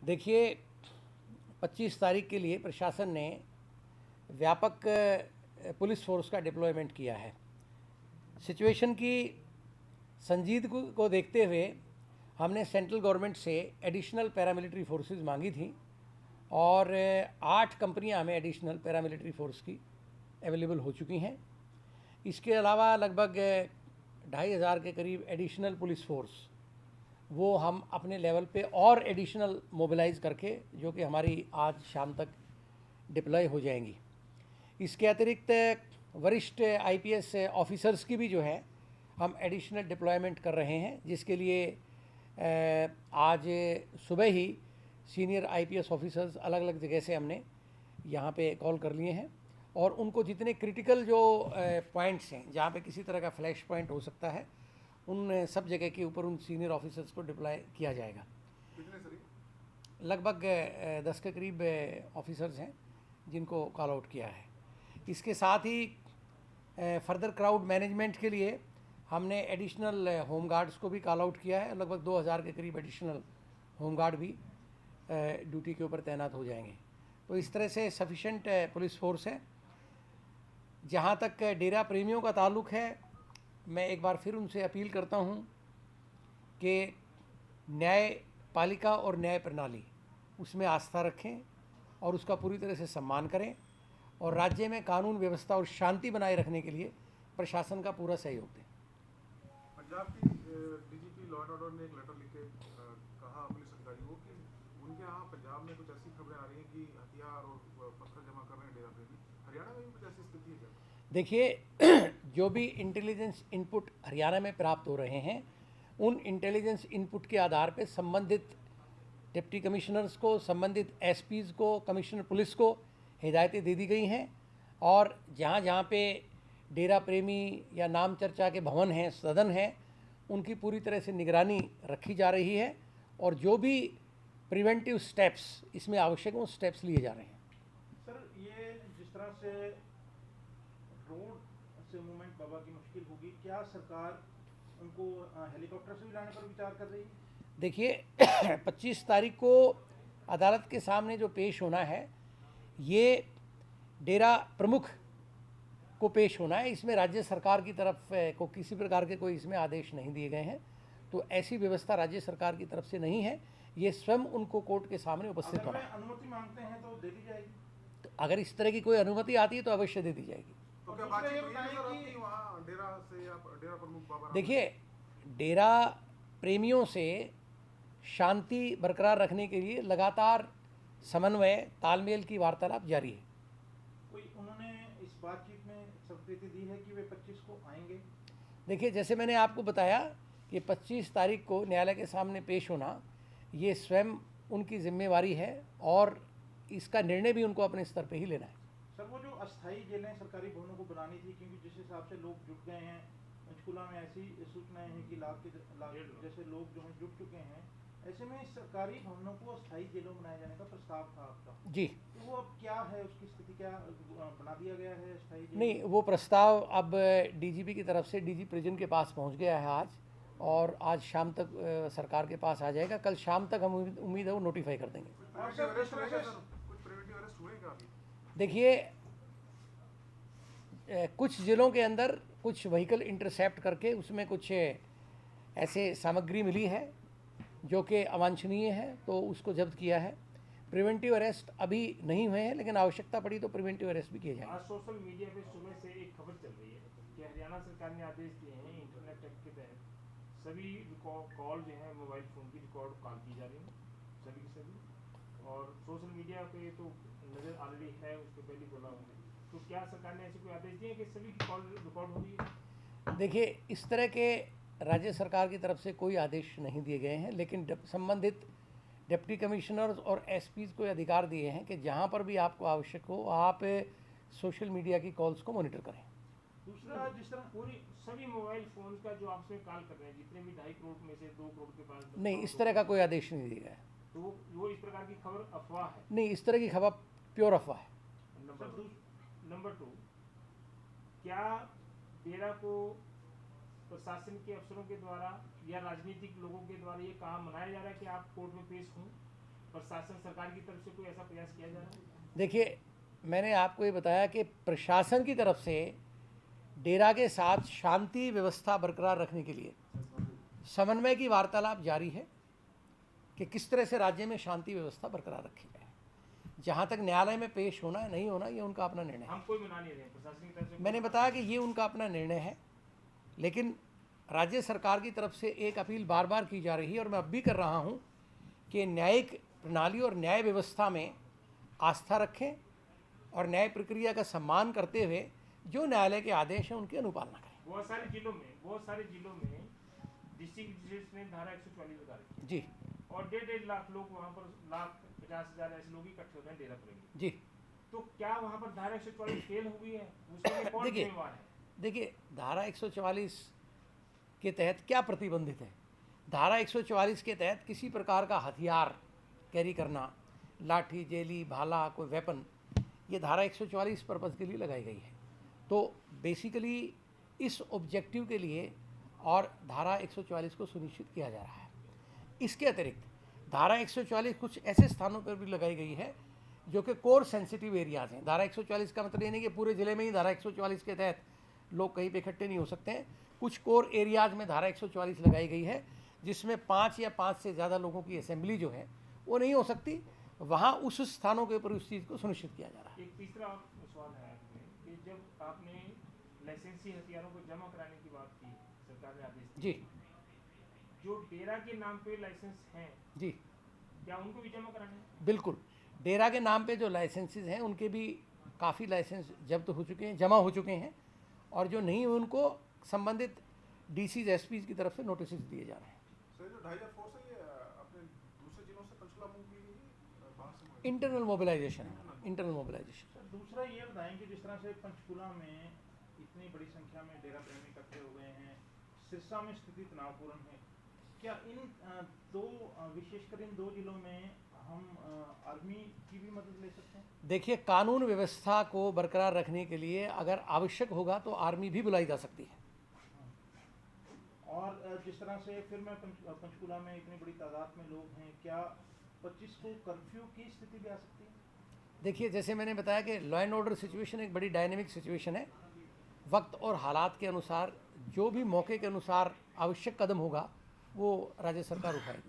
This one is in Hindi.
देखिए, 25 तारीख के लिए प्रशासन ने व्यापक पुलिस फोर्स का डिप्लॉयमेंट किया है। सिचुएशन की संजीदगी को देखते हुए हमने सेंट्रल गवर्नमेंट से एडिशनल पैरामिलिट्री फोर्सेस मांगी थी और 8 कंपनियां हमें एडिशनल पैरामिलिट्री फोर्स की अवेलेबल हो चुकी हैं। इसके अलावा लगभग 2,500 के करीब एडिशनल पुलिस फोर्स वो हम अपने लेवल पे और एडिशनल मोबिलाइज़ करके जो कि हमारी आज शाम तक डिप्लॉय हो जाएंगी। इसके अतिरिक्त वरिष्ठ आईपीएस ऑफिसर्स की भी जो है हम एडिशनल डिप्लॉयमेंट कर रहे हैं, जिसके लिए आज सुबह ही सीनियर आईपीएस ऑफिसर्स अलग अलग जगह से हमने यहाँ पे कॉल कर लिए हैं और उनको जितने क्रिटिकल जो पॉइंट्स हैं जहाँ पे किसी तरह का फ्लैश पॉइंट हो सकता है उन सब जगह के ऊपर उन सीनियर ऑफिसर्स को डिप्लॉय किया जाएगा। लगभग 10 के करीब ऑफिसर्स हैं जिनको कॉल आउट किया है। इसके साथ ही फर्दर क्राउड मैनेजमेंट के लिए हमने एडिशनल होम गार्ड्स को भी कॉल आउट किया है। लगभग 2,000 के करीब एडिशनल होम गार्ड भी ड्यूटी के ऊपर तैनात हो जाएंगे। तो इस तरह से सफिशेंट पुलिस फोर्स है। जहाँ तक डेरा प्रेमियों का ताल्लुक़ है, मैं एक बार फिर उनसे अपील करता हूँ कि न्यायपालिका और न्याय प्रणाली उसमें आस्था रखें और उसका पूरी तरह से सम्मान करें और राज्य में कानून व्यवस्था और शांति बनाए रखने के लिए प्रशासन का पूरा सहयोग दें। पंजाब की डीजीपी लॉ एंड ऑर्डर ने एक लेटर लिख के कहा पुलिस अधिकारियों को कि उनके यहाँ पंजाब में कुछ ऐसी खबरें आ रही हैं कि हथियार और पत्थर जमा कर रहे हैं डेरा प्रेमी। हरियाणा में भी कुछ ऐसी स्थिति है क्या? देखिए, जो भी इंटेलिजेंस इनपुट हरियाणा में प्राप्त हो रहे हैं उन इंटेलिजेंस इनपुट के आधार पर संबंधित डिप्टी कमिश्नर्स को, संबंधित एसपीज़ को, कमिश्नर पुलिस को हिदायतें दे दी गई हैं और जहाँ जहाँ पे डेरा प्रेमी या नाम चर्चा के भवन हैं, सदन हैं, उनकी पूरी तरह से निगरानी रखी जा रही है और जो भी प्रिवेंटिव स्टेप्स इसमें आवश्यक हैं वो स्टेप्स लिए जा रहे हैं। सर, ये जिस तरह से रोड से मूवमेंट बाबा की मुश्किल होगी, क्या सरकार उनको हेलीकॉप्टर से भी लाने पर विचार कर रही है? देखिए, 25 तारीख को अदालत के सामने जो पेश होना है ये डेरा प्रमुख को पेश होना है। इसमें राज्य सरकार की तरफ को किसी प्रकार के कोई इसमें आदेश नहीं दिए गए हैं, तो ऐसी व्यवस्था राज्य सरकार की तरफ से नहीं है। ये स्वयं उनको कोर्ट के सामने उपस्थित होना है। अनुमति मांगते हैं तो दे दी जाएगी? तो अगर इस तरह की कोई अनुमति आती है तो अवश्य दे दी जाएगी। तो क्या बातचीत हुई है सर आपकी वहाँ डेरा से या डेरा प्रमुख बाबा? देखिए, डेरा प्रेमियों से शांति बरकरार रखने के लिए लगातार समन्वय, तालमेल की वार्तालाप जारी है। कोई उन्होंने इस बातचीत में स्वीकृति दी है कि वे 25 को आएंगे? देखिए, जैसे मैंने आपको बताया कि 25 तारीख को न्यायालय के सामने पेश होना ये स्वयं उनकी जिम्मेवारी है और इसका निर्णय भी उनको अपने स्तर पे ही लेना है। सर, वो जो अस्थायी जेलें सरकारी भवनों को बनानी थी, क्योंकि जिस हिसाब से लोग जुट गए हैं, पंचकुला में ऐसी सूचनाएं हैं कि लाख जैसे लोग जो हैं जुट चुके हैं, ऐसे में सरकारी भवनों को अस्थायी जेलों बनाए जाने का प्रस्ताव था आपका जी। तो वो अब क्या है, उसकी स्थिति क्या बना दिया गया है अस्थायी जेल? नहीं, वो प्रस्ताव अब डीजीपी की तरफ से डीजी प्रिजन के पास पहुंच गया है आज, और आज शाम तक सरकार के पास आ जाएगा। कल शाम तक हम उम्मीद है वो नोटिफाई कर देंगे। देखिए, कुछ ज़िलों के अंदर कुछ व्हीकल इंटरसेप्ट करके उसमें कुछ ऐसे सामग्री मिली है जो कि अवांछनीय है, तो उसको जब्त किया है। प्रिवेंटिव अरेस्ट अभी नहीं हुए हैं, लेकिन आवश्यकता पड़ी तो प्रिवेंटिव अरेस्ट भी किए जाएंगे। आज सोशल मीडिया पे सुबह से एक खबर चल रही है कि हरियाणा सरकार ने आदेश दिए हैं इंटरनेट एक्ट के तहत सभी कॉल जो है मोबाइल फ़ोन की रिकॉर्ड कॉल की जा रही है सभी की सभी, और सोशल मीडिया पे तो नज़र ऑलरेडी है, उस पर पहले बोला हुआ है। तो क्या सरकार ने ऐसे कोई आदेश दिए कि सभी की कॉल रिकॉर्ड हो रही है? देखिए, इस तरह के राज्य सरकार की तरफ से कोई आदेश नहीं दिए गए हैं, लेकिन संबंधित डिप्टी कमिश्नर्स और एसपीज़ को अधिकार दिए हैं कि जहां पर भी आपको आवश्यक हो आप सोशल मीडिया की कॉल्स को मॉनिटर करें। दूसरा, जिस तरह पूरी सभी मोबाइल फ़ोन का जो आपसे कॉल कर रहे हैं, जितने भी 2.5 करोड़ में से 2 करोड़ के पास नहीं, इस तरह का कोई आदेश नहीं दिया गया है। तो वो इस प्रकार की खबर अफवाह है? नहीं, इस तरह की खबर प्योर अफवाह है। नंबर 2, क्या डेरा को प्रशासन के अफसरों के द्वारा या राजनीतिक लोगों के द्वारा ये कहा मनाया जा रहा है कि आप कोर्ट में पेश हों प्रशासन सरकार की तरफ से कोई ऐसा प्रयास किया जा रहा है? देखिए, मैंने आपको ये बताया कि प्रशासन की तरफ से डेरा के साथ शांति व्यवस्था बरकरार रखने के लिए समन्वय की वार्तालाप जारी है कि किस तरह से राज्य में शांति व्यवस्था बरकरार रखी जाए। जहाँ तक न्यायालय में पेश होना है नहीं होना, ये उनका अपना निर्णय है। हम कोई मना नहीं रहे हैं, प्रशासन की तरफ से मैंने बताया कि ये उनका अपना निर्णय है, लेकिन राज्य सरकार की तरफ से एक अपील बार बार की जा रही है और मैं अब भी कर रहा हूँ कि न्यायिक प्रणाली और न्याय व्यवस्था में आस्था रखें और न्याय प्रक्रिया का सम्मान करते हुए जो न्यायालय के आदेश हैं उनकी अनुपालना करें। बहुत सारे जिलों में डिस्ट्रिक्ट मजिस्ट्रेट ने धारा 144 लगा रखी जी है और 1.5 लाख लोग वहाँ पर 1,50,000 ऐसे लोग इकट्ठे होते हैं डेरा प्रेमी। जी, तो क्या वहाँ पर धारा 144 फेल हो गई है? उसके लिए कौन देखिए, जिम्मेवार है? देखिए, धारा 144 के तहत क्या प्रतिबंधित है? धारा 144 के तहत किसी प्रकार का हथियार कैरी करना, लाठी, जेली, भाला, कोई वेपन, ये धारा 144 पर्पज़ के लिए लगाई गई है। तो बेसिकली इस ऑब्जेक्टिव के लिए और धारा 144 को सुनिश्चित किया जा रहा है। इसके अतिरिक्त धारा 144 कुछ ऐसे स्थानों पर भी लगाई गई है जो कि कोर सेंसिटिव एरियाज़ हैं। धारा 144 का मतलब ये नहीं कि पूरे ज़िले में ही धारा 144 के तहत लोग कहीं पे इकट्ठे नहीं हो सकते हैं। कुछ कोर एरियाज़ में धारा 144 लगाई गई है जिसमें 5 या 5 से ज़्यादा लोगों की असेंबली जो है वो नहीं हो सकती। वहाँ उस स्थानों के ऊपर उस चीज़ को सुनिश्चित किया जा रहा है। एक तीसरा और सवाल है आपने कि जब आपने लाइसेंसी हथियारों को जमा कराने की बात की, सरकार ने आदेश दिया, जी जो डेरा के नाम पे लाइसेंस हैं जी, क्या उनको भी जमा कराना है? बिल्कुल। डेरा के नाम पे जो लाइसेंसेस हैं उनके भी काफ़ी लाइसेंस जब्त हो चुके हैं, जमा हो चुके हैं, और जो नहीं उनको संबंधित डीसीज एसपीज की तरफ से नोटिस दिए जा रहे हैं। सर, जो 2,500 फोर्स है ये अपने दूसरे जिलों से पंचकुला मूव की गई है, बाहर से मंगाई? इंटरनल मोबिलाइजेशन है, इंटरनल मोबिलाइजेशन। सर, दूसरा ये बताएं कि जिस तरह से पंचकुला में इतनी बड़ी संख्या में डेरा प्रेमी इकट्ठे हो गए हैं, सिरसा में स्थिति तनावपूर्ण है, क्या इन विशेषकर इन 2 जिलों में हम आर्मी की भी मदद ले सकते हैं? देखिए, कानून व्यवस्था को बरकरार रखने के लिए अगर आवश्यक होगा तो आर्मी भी बुलाई जा सकती है। और जिस तरह से फिर मैं पंचकुला में इतनी बड़ी तादाद में लोग हैं, क्या 25 को कर्फ्यू की स्थिति भी आ सकती है? देखिए, जैसे मैंने बताया कि लॉ एंड ऑर्डर सिचुएशन एक बड़ी डायनेमिक सिचुएशन है। वक्त और हालात के अनुसार जो भी मौके के अनुसार आवश्यक कदम होगा वो राज्य सरकार उठाएगी।